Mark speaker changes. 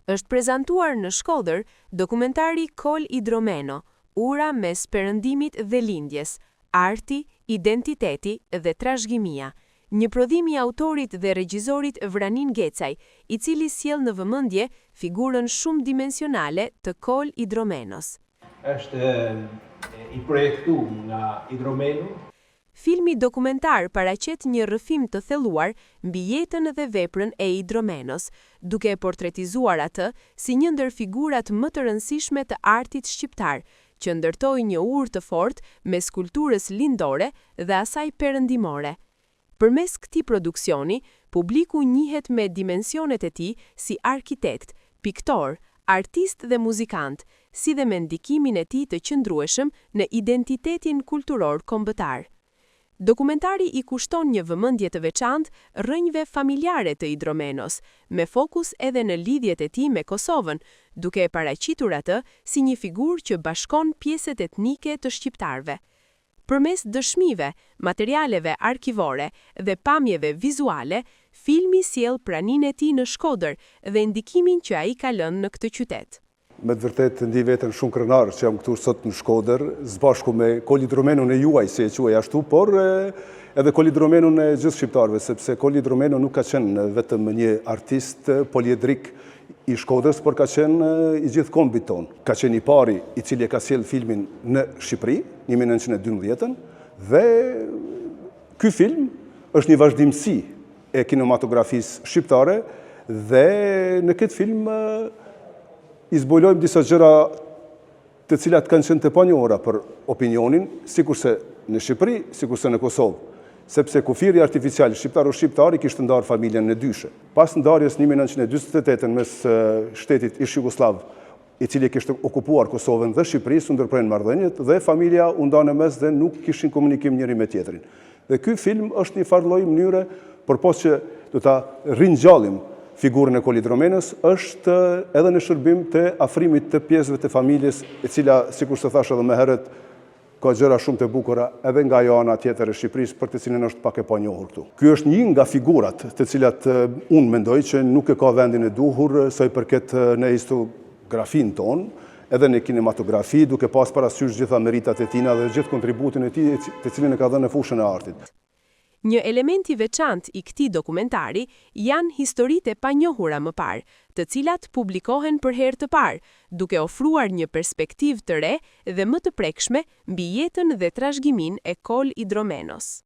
Speaker 1: Është prezantuar në Shkodër dokumentari Kol Idromeno, ura mes perëndimit dhe lindjes, arti, identiteti dhe trashëgimia. Një prodhim i autorit dhe regjizorit Vranin Gecaj, i cili sjell në vëmendje figurën shumë dimensionale të Kol Idromenos.
Speaker 2: Është i projektuar nga Idromenu.
Speaker 1: Filmi dokumentar paraqet një rrëfim të thelluar mbi jetën dhe veprën e Idromenos, duke e portretizuar atë si një ndër figurat më të rëndësishme të artit shqiptar, që ndërtoi një urë të fortë mes kulturës lindore dhe asaj perëndimore. Përmes këtij produksioni, publiku njihet me dimensionet e tij si arkitekt, piktor, artist dhe muzikant, si dhe me ndikimin e tij të qëndrueshëm në identitetin kulturor kombëtar. Dokumentari i kushton një vëmendje të veçantë rrënjve familjare të Idromenos, me fokus edhe në lidhjet e tij me Kosovën, duke e paraqitur atë si një figurë që bashkon pjesët etnike të shqiptarëve. Përmes dëshmive, materialeve arkivore dhe pamjeve vizuale, filmi sjell praninë e tij në Shkodër dhe ndikimin që ai ka lënë në këtë qytet.
Speaker 3: Me të vërtetë ndij veten shumë krenar që jam këtu sot në Shkodër, së bashku me Kol Idromenon e juaj, si e quaj ashtu, por edhe Kol Idromenon e gjithë shqiptarëve, sepse Kol Idromeno nuk ka qenë vetëm një artist poliedrik i Shkodrës, por ka qenë i gjithë kombit tonë. Ka qenë i pari i cili e ka sjell filmin në Shqipëri, 1912, dhe ky film është një vazhdimsi e kinematografisë shqiptare dhe në këtë film i zbulojmë disa gjëra të cilat kanë qenë të panjohura për opinionin, sikurse në Shqipëri, sikurse në Kosovë. Sepse kufiri artificial shqiptaro-shqiptar i kishte ndarë familjen në dyshe. Pas ndarjes 1948 mes shtetit ish Jugosllav, i cili kishte okupuar Kosovën dhe Shqipërisë, u ndërprerën marrëdhëniet dhe familja u nda në mes dhe nuk kishin komunikim njëri me tjetrin. Dhe ky film është një farë lloji mënyre përpos që do ta ringjallim figurën e Kol Idromenos, është edhe në shërbim të afrimit të pjesëve të familjes, e cila, sikur se thash edhe më herët, ka gjëra shumë të bukura edhe nga ana tjetër e Shqipërisë, për të cilën është pak e panjohur këtu. Ky është një nga figurat të cilat unë mendoj që nuk e ka vendin e duhur sa i përket në historiografin tonë, edhe në kinematografi, duke pas parasysh gjitha meritat e tina dhe gjithë kontributin e tij të cilin e ka dhënë në fushën e artit.
Speaker 1: Një element i veçantë i këtij dokumentari janë historitë e panjohura më parë, të cilat publikohen për herë të parë, duke ofruar një perspektivë të re dhe më të prekshme mbi jetën dhe trashëgiminë e Kol Idromenos.